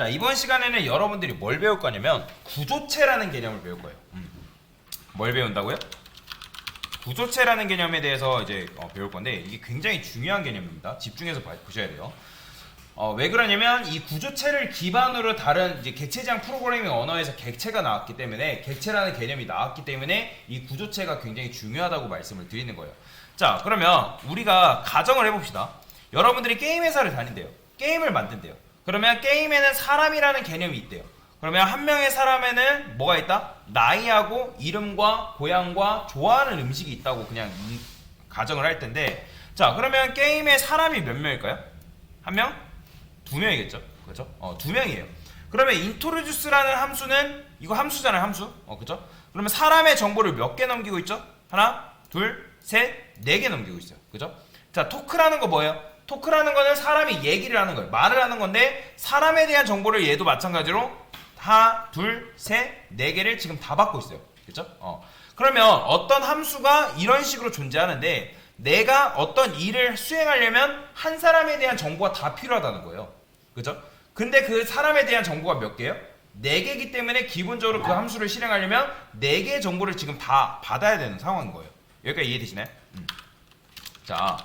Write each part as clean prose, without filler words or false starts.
자, 이번 시간에는 여러분들이 뭘 배울 거냐면 구조체라는 개념을 배울 거예요. 뭘 배운다고요? 구조체라는 개념에 대해서 이제 배울 건데 이게 굉장히 중요한 개념입니다. 집중해서 보셔야 돼요. 왜 그러냐면 이 구조체를 기반으로 다른 이제 객체지향 프로그래밍 언어에서 객체가 나왔기 때문에 객체라는 개념이 나왔기 때문에 이 구조체가 굉장히 중요하다고 말씀을 드리는 거예요. 자, 그러면 우리가 가정을 해봅시다. 여러분들이 게임 회사를 다닌대요. 게임을 만든대요. 그러면 게임에는 사람이라는 개념이 있대요. 그러면 한 명의 사람에는 뭐가 있다? 나이하고 이름과 고향과 좋아하는 음식이 있다고 그냥 가정을 할 텐데, 자, 그러면 게임에 사람이 몇 명일까요? 한 명? 두 명이겠죠? 그렇죠? 두 명이에요. 그러면 introduce라는 함수는 이거 함수잖아요, 함수. 그렇죠? 그러면 사람의 정보를 몇 개 넘기고 있죠? 하나, 둘, 셋, 네 개 넘기고 있어요. 그렇죠? 자, 토크라는 거 뭐예요? 토크라는 거는 사람이 얘기를 하는 거예요. 말을 하는 건데 사람에 대한 정보를 얘도 마찬가지로 하나, 둘, 셋, 네 개를 지금 다 받고 있어요. 그렇죠? 그러면 어떤 함수가 이런 식으로 존재하는데 내가 어떤 일을 수행하려면 한 사람에 대한 정보가 다 필요하다는 거예요. 그죠? 근데 그 사람에 대한 정보가 몇 개예요? 4개이기 때문에 기본적으로 그 함수를 실행하려면 4개의 정보를 지금 다 받아야 되는 상황인 거예요. 여기까지 이해되시나요? 자,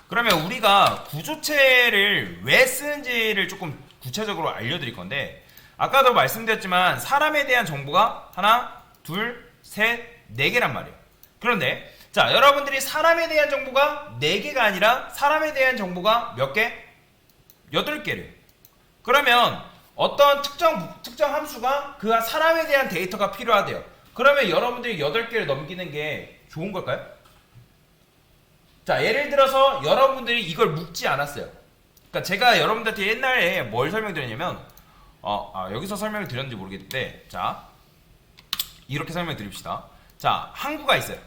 그러면 우리가 구조체를 왜 쓰는지를 조금 구체적으로 알려드릴 건데, 아까도 말씀드렸지만 사람에 대한 정보가 하나, 둘, 셋, 4개란 말이에요. 그런데 자, 여러분들이 사람에 대한 정보가 4개가 아니라 사람에 대한 정보가 몇 개? 8개래요. 그러면 어떤 특정 함수가 그 사람에 대한 데이터가 필요하대요. 그러면 여러분들이 8개를 넘기는 게 좋은 걸까요? 자, 예를 들어서 여러분들이 이걸 묶지 않았어요. 그러니까 제가 여러분들한테 옛날에 뭘 설명드렸냐면 여기서 설명을 드렸는지 모르겠는데, 자, 이렇게 설명드립시다. 자, 항구가 있어요.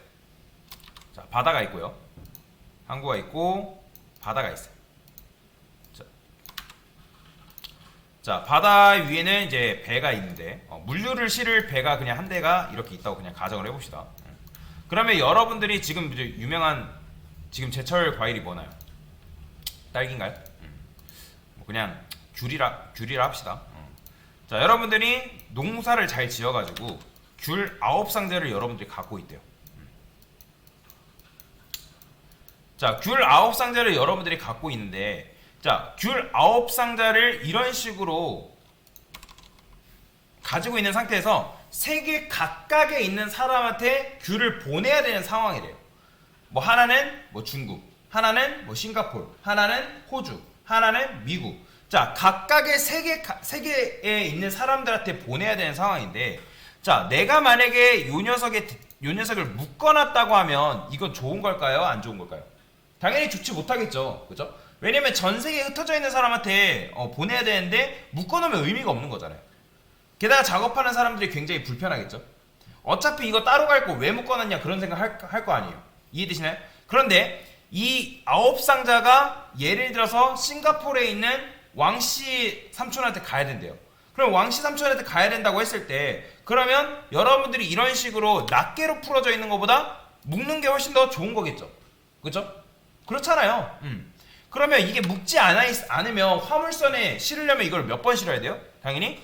자, 바다가 있고요. 항구가 있고 바다가 있어요. 자, 바다 위에는 이제 배가 있는데 물류를 실을 배가 그냥 한 대가 이렇게 있다고 그냥 가정을 해봅시다. 그러면 여러분들이 지금 이제 유명한 지금 제철 과일이 뭐나요? 딸기인가요? 뭐 그냥 귤이라 합시다. 자, 여러분들이 농사를 잘 지어가지고 귤 9상자를 여러분들이 갖고 있대요. 자, 귤 9상자를 여러분들이 갖고 있는데, 자, 귤 9상자를 이런 식으로 가지고 있는 상태에서 세계 각각에 있는 사람한테 귤을 보내야 되는 상황이래요. 뭐 하나는 뭐 중국, 하나는 뭐 싱가포르, 하나는 호주, 하나는 미국. 자, 각각의 세계에 있는 사람들한테 보내야 되는 상황인데, 자, 내가 만약에 요 녀석을 묶어놨다고 하면 이건 좋은 걸까요? 안 좋은 걸까요? 당연히 좋지 못하겠죠. 그죠? 왜냐면 전 세계에 흩어져 있는 사람한테 보내야 되는데 묶어놓으면 의미가 없는 거잖아요. 게다가 작업하는 사람들이 굉장히 불편하겠죠. 어차피 이거 따로 갈 거 왜 묶어놨냐 그런 생각 할 거 아니에요. 이해되시나요? 그런데 이 9상자가 예를 들어서 싱가포르에 있는 왕씨 삼촌한테 가야 된대요. 그럼 왕씨 삼촌한테 가야 된다고 했을 때, 그러면 여러분들이 이런 식으로 낱개로 풀어져 있는 것보다 묶는 게 훨씬 더 좋은 거겠죠. 그죠? 그렇잖아요. 그러면 이게 묶지 않으면 화물선에 실으려면 이걸 몇 번 실어야 돼요? 당연히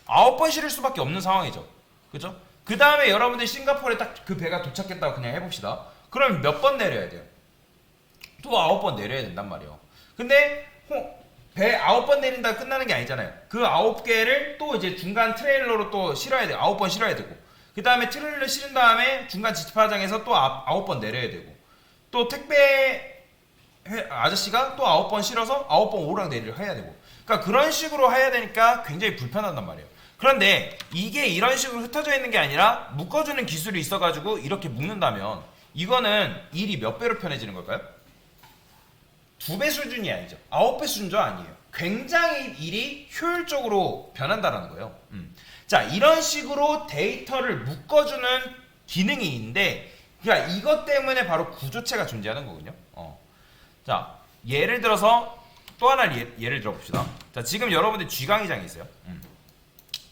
9번 실을 수밖에 없는 상황이죠. 그죠? 그 다음에 여러분들이 싱가포르에 딱 그 배가 도착했다고 그냥 해봅시다. 그럼 몇 번 내려야 돼요? 또 9번 내려야 된단 말이에요. 근데 배 9번 내린다고 끝나는 게 아니잖아요. 그 9개를 또 이제 중간 트레일러로 또 실어야 돼요. 9번 실어야 되고, 그 다음에 트레일러 실은 다음에 중간 지파장에서 또 9번 내려야 되고, 또 택배 아저씨가 또 9번 실어서 9번 오르락 내리락 해야 되고, 그러니까 그런 식으로 해야 되니까 굉장히 불편하단 말이에요. 그런데 이게 이런 식으로 흩어져 있는 게 아니라 묶어주는 기술이 있어가지고 이렇게 묶는다면 이거는 일이 몇 배로 편해지는 걸까요? 2배 수준이 아니죠. 9배 수준도 아니에요. 굉장히 일이 효율적으로 변한다라는 거예요. 자, 이런 식으로 데이터를 묶어주는 기능이 있는데, 그러니까 이것 때문에 바로 구조체가 존재하는 거거든요. 자, 예를 들어서 또 하나 예를 들어봅시다. 자, 지금 여러분들 쥐강의장이 있어요.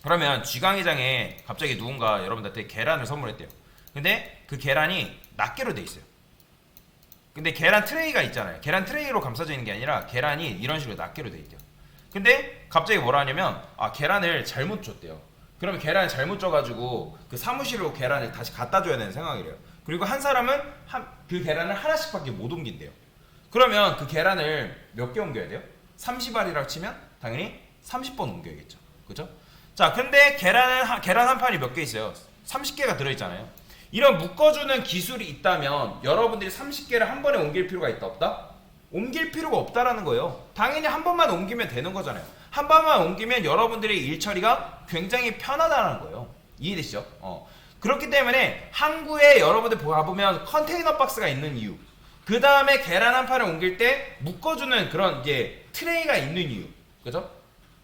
그러면 쥐강의장에 갑자기 누군가 여러분들한테 계란을 선물했대요. 근데 그 계란이 낱개로 돼 있어요. 근데 계란 트레이가 있잖아요. 계란 트레이로 감싸져 있는 게 아니라 계란이 이런 식으로 낱개로 돼 있대요. 근데 갑자기 뭐라 하냐면 계란을 잘못 줬대요. 그러면 계란을 잘못 줘가지고 그 사무실로 계란을 다시 갖다 줘야 되는 상황이래요. 그리고 한 사람은 그 계란을 하나씩밖에 못 옮긴대요. 그러면 그 계란을 몇 개 옮겨야 돼요? 30알이라고 치면 당연히 30번 옮겨야겠죠. 그죠? 자, 근데 계란 한 판이 몇 개 있어요? 30개가 들어있잖아요. 이런 묶어주는 기술이 있다면 여러분들이 30개를 한 번에 옮길 필요가 있다 없다? 옮길 필요가 없다라는 거예요. 당연히 한 번만 옮기면 되는 거잖아요. 한 번만 옮기면 여러분들의 일 처리가 굉장히 편하다는 거예요. 이해되시죠? 그렇기 때문에 항구에 여러분들 봐보면 컨테이너 박스가 있는 이유, 그 다음에 계란 한 판을 옮길 때 묶어주는 그런 이제 트레이가 있는 이유, 그죠?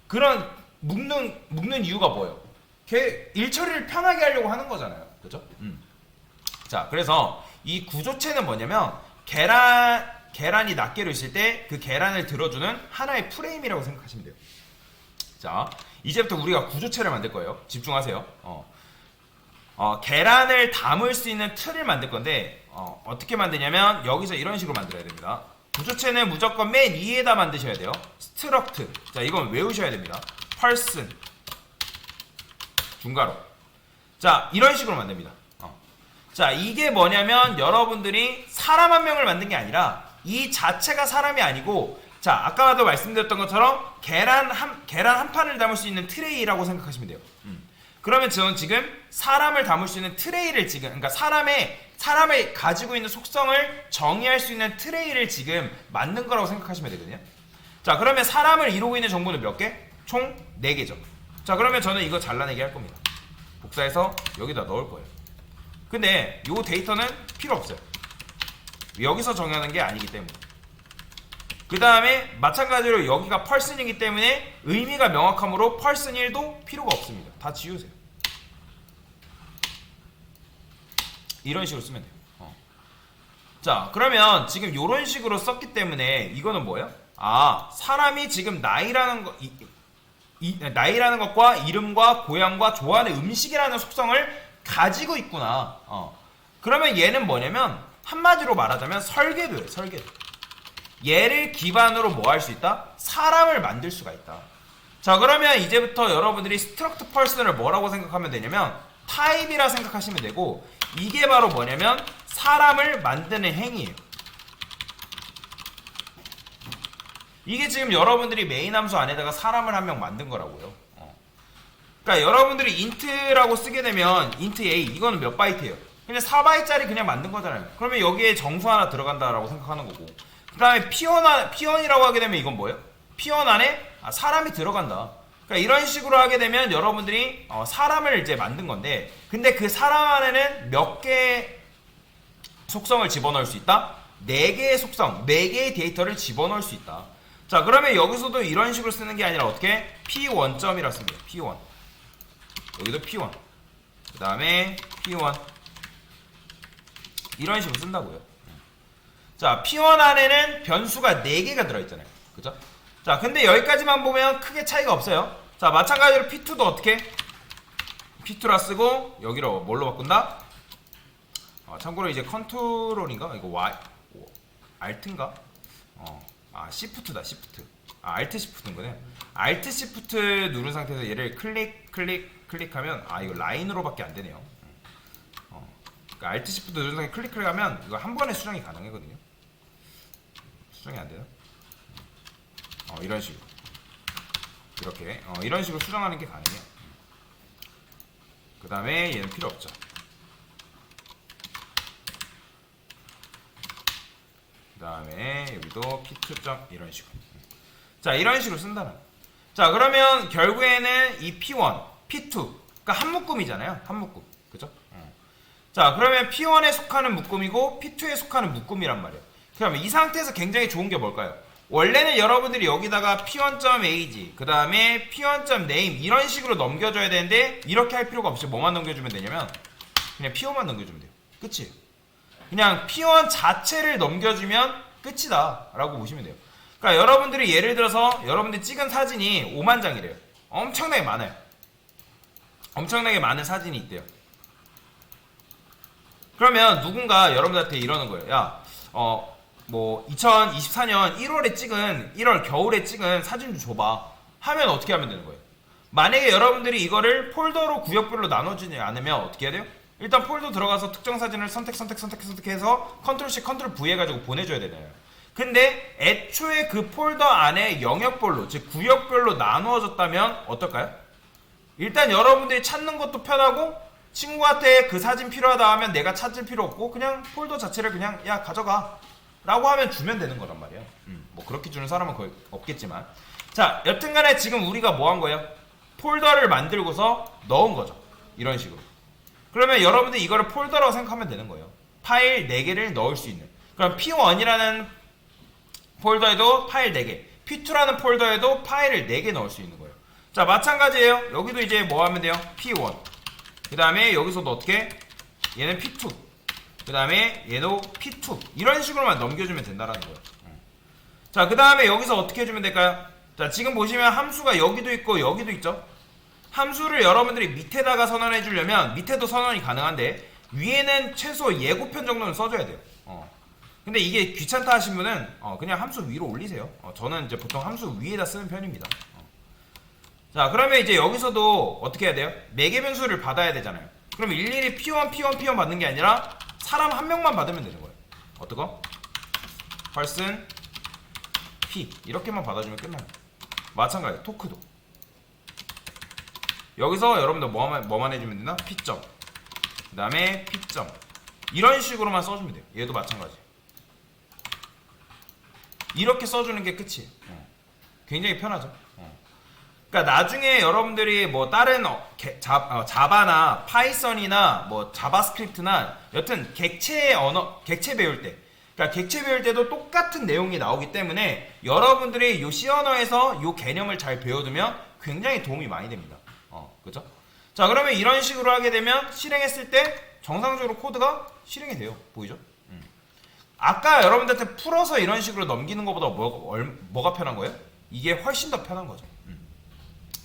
그런 묶는 이유가 뭐예요? 일 처리를 편하게 하려고 하는 거잖아요. 그죠? 자, 그래서 이 구조체는 뭐냐면 계란이 낱개로 있을 때 그 계란을 들어주는 하나의 프레임이라고 생각하시면 돼요. 자, 이제부터 우리가 구조체를 만들 거예요. 집중하세요. 계란을 담을 수 있는 틀을 만들 건데 어떻게 만드냐면 여기서 이런 식으로 만들어야 됩니다. 구조체는 무조건 맨 위에다 만드셔야 돼요. 스트럭트. 자, 이건 외우셔야 됩니다. 펄슨 중괄호. 자, 이런 식으로 만듭니다. 자, 이게 뭐냐면 여러분들이 사람 한 명을 만든 게 아니라 이 자체가 사람이 아니고, 자, 아까도 말씀드렸던 것처럼 계란 한 판을 담을 수 있는 트레이라고 생각하시면 돼요. 그러면 저는 지금 사람을 담을 수 있는 트레이를 그러니까 사람이 가지고 있는 속성을 정의할 수 있는 트레이를 지금 만든 거라고 생각하시면 되거든요. 자, 그러면 사람을 이루고 있는 정보는 몇 개? 총 4개죠. 자, 그러면 저는 이거 잘라내기 할 겁니다. 복사해서 여기다 넣을 거예요. 근데 이 데이터는 필요 없어요. 여기서 정하는 게 아니기 때문에. 그 다음에 마찬가지로 여기가 펄슨이기 때문에 의미가 명확함으로 펄슨 1도 필요가 없습니다. 다 지우세요. 이런 식으로 쓰면 돼요. 자, 그러면 지금 이런 식으로 썼기 때문에 이거는 뭐예요? 사람이 지금 나이라는 것과 이름과 고향과 좋아하는 음식이라는 속성을 가지고 있구나. 그러면 얘는 뭐냐면 한마디로 말하자면 설계도예요. 설계도. 얘를 기반으로 뭐 할 수 있다? 사람을 만들 수가 있다. 자, 그러면 이제부터 여러분들이 스트럭트 펄슨을 뭐라고 생각하면 되냐면 타입이라 생각하시면 되고, 이게 바로 뭐냐면 사람을 만드는 행위예요. 이게 지금 여러분들이 메인 함수 안에다가 사람을 한 명 만든 거라고요. 그러니까 여러분들이 인트라고 쓰게 되면 인트 A 이거는 몇 바이트예요? 그냥 4바이트짜리 그냥 만든 거잖아요. 그러면 여기에 정수 하나 들어간다라고 생각하는 거고, 그 다음에 P1이라고 하게 되면 이건 뭐예요? P1 안에 사람이 들어간다. 그러니까 이런 식으로 하게 되면 여러분들이 사람을 이제 만든 건데, 근데 그 사람 안에는 몇 개의 속성을 집어넣을 수 있다? 4개의 속성, 4개의 데이터를 집어넣을 수 있다. 자, 그러면 여기서도 이런 식으로 쓰는 게 아니라 어떻게? P1점이라 씁니다. P1. 여기도 P1. 그 다음에 P1. 이런 식으로 쓴다고요. 자, P1 안에는 변수가 4개가 들어있잖아요. 그죠? 자, 근데 여기까지만 보면 크게 차이가 없어요. 자, 마찬가지로 P2도 어떻게? P2라 쓰고 여기로 뭘로 바꾼다? 참고로 이제 컨트롤인가? 이거 Y Alt인가? Shift다. Shift. Alt Shift인 거네. Alt Shift 누른 상태에서 얘를 클릭하면 이거 라인으로밖에 안 되네요. 그러니까 Alt Shift 누른 상태 클릭하면 이거 한 번에 수정이 가능하거든요. 수정이 안 돼요? 이런 식으로. 이렇게 이런 식으로 수정하는 게 가능해요. 그 다음에 얘는 필요 없죠. 그 다음에 여기도 P2점 이런 식으로. 자, 이런 식으로 쓴다는. 자, 그러면 결국에는 이 P1, P2, 그러니까 한 묶음이잖아요. 한 묶음, 그죠? 자, 그러면 P1에 속하는 묶음이고 P2에 속하는 묶음이란 말이에요. 그러면 이 상태에서 굉장히 좋은 게 뭘까요? 원래는 여러분들이 여기다가 P1.ag, 그 다음에 P1.name 이런 식으로 넘겨줘야 되는데 이렇게 할 필요가 없이 뭐만 넘겨주면 되냐면 그냥 P1만 넘겨주면 돼요. 끝이에요. 그냥 P1 자체를 넘겨주면 끝이다 라고 보시면 돼요. 그러니까 여러분들이 예를 들어서 여러분들이 찍은 사진이 5만 장이래요. 엄청나게 많아요. 엄청나게 많은 사진이 있대요. 그러면 누군가 여러분들한테 이러는 거예요. 야, 뭐 2024년 1월 겨울에 찍은 사진 좀 줘봐. 하면 어떻게 하면 되는 거예요? 만약에 여러분들이 이거를 폴더로 구역별로 나눠주지 않으면 어떻게 해야 돼요? 일단 폴더 들어가서 특정 사진을 선택해서 컨트롤 C, 컨트롤 V 해가지고 보내줘야 되잖아요. 근데 애초에 그 폴더 안에 영역별로, 즉 구역별로 나누어졌다면 어떨까요? 일단 여러분들이 찾는 것도 편하고 친구한테 그 사진 필요하다 하면 내가 찾을 필요 없고 그냥 폴더 자체를 그냥 야 가져가 라고 하면 주면 되는 거란 말이에요. 뭐 그렇게 주는 사람은 거의 없겠지만, 자 여튼간에 지금 우리가 뭐 한 거예요? 폴더를 만들고서 넣은 거죠. 이런 식으로. 그러면 여러분들이 이거를 폴더라고 생각하면 되는 거예요. 파일 4개를 넣을 수 있는. 그럼 P1이라는 폴더에도 파일 4개, P2라는 폴더에도 파일을 4개 넣을 수 있는 거예요. 자 마찬가지예요. 여기도 이제 뭐 하면 돼요? P1, 그 다음에 여기서도 어떻게? 얘는 P2, 그 다음에 얘도 P2, 이런 식으로만 넘겨주면 된다라는 거예요. 자 그 다음에 여기서 어떻게 해주면 될까요? 자 지금 보시면 함수가 여기도 있고 여기도 있죠. 함수를 여러분들이 밑에다가 선언해 주려면 밑에도 선언이 가능한데 위에는 최소 예고편 정도는 써줘야 돼요. 근데 이게 귀찮다 하신 분은 그냥 함수 위로 올리세요. 저는 이제 보통 함수 위에다 쓰는 편입니다. 자 그러면 이제 여기서도 어떻게 해야 돼요? 매개 변수를 받아야 되잖아요. 그럼 일일이 P1 받는 게 아니라 사람 한 명만 받으면 되는 거예요. 어떡어? person P 이렇게만 받아주면 끝나요. 마찬가지 토크도 여기서 여러분들 뭐만 해주면 되나? P점, 그 다음에 P점, 이런 식으로만 써주면 돼요. 얘도 마찬가지. 이렇게 써주는 게 끝이에요. 굉장히 편하죠. 그러니까 나중에 여러분들이 뭐 다른 자바나 파이썬이나 뭐 자바스크립트나 여튼 객체 언어, 객체 배울 때, 그러니까 객체 배울 때도 똑같은 내용이 나오기 때문에 여러분들이 요 C 언어에서 요 개념을 잘 배워두면 굉장히 도움이 많이 됩니다. 그죠? 자 그러면 이런 식으로 하게 되면 실행했을 때 정상적으로 코드가 실행이 돼요. 보이죠? 아까 여러분들한테 풀어서 이런 식으로 넘기는 것보다 뭐가 편한 거예요? 이게 훨씬 더 편한 거죠.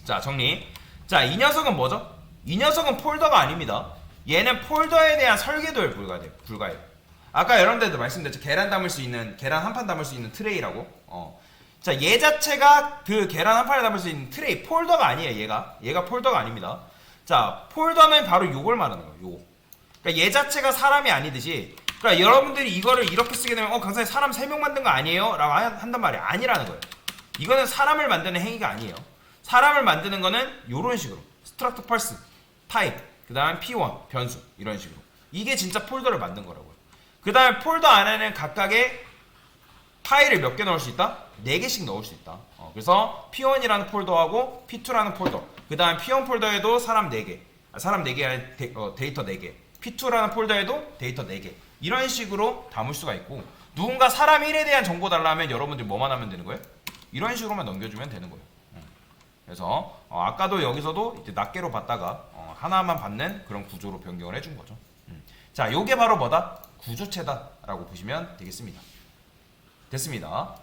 자 정리. 자 이 녀석은 뭐죠? 이 녀석은 폴더가 아닙니다. 얘는 폴더에 대한 설계도에 불과해요. 아까 여러분들도 말씀드렸죠. 계란 한 판 담을 수 있는 트레이라고. 자, 얘 자체가 그 계란 한 판을 담을 수 있는 트레이, 폴더가 아니에요. 얘가 폴더가 아닙니다. 자, 폴더는 바로 요걸 말하는 거예요. 요거. 그러니까 얘 자체가 사람이 아니듯이, 그러니까 여러분들이 이거를 이렇게 쓰게 되면 강사님 사람 3명 만든 거 아니에요? 라고 한단 말이 아니라는 거예요. 이거는 사람을 만드는 행위가 아니에요. 사람을 만드는 거는 요런 식으로 struct person, type, 그 다음 P1, 변수, 이런 식으로. 이게 진짜 폴더를 만든 거라고요. 그 다음에 폴더 안에는 각각의 파일을 몇 개 넣을 수 있다? 4개씩 넣을 수 있다. 그래서 P1이라는 폴더하고 P2라는 폴더, 그 다음 P1 폴더에도 사람 4개, 사람 4개 아니라 데이터 4개, P2라는 폴더에도 데이터 4개, 이런 식으로 담을 수가 있고, 누군가 사람 1에 대한 정보 달라면 여러분들이 뭐만 하면 되는 거예요? 이런 식으로만 넘겨주면 되는 거예요. 그래서 아까도 여기서도 이제 낱개로 받다가 하나만 받는 그런 구조로 변경을 해준 거죠. 자, 요게 바로 뭐다? 구조체다 라고 보시면 되겠습니다. 됐습니다.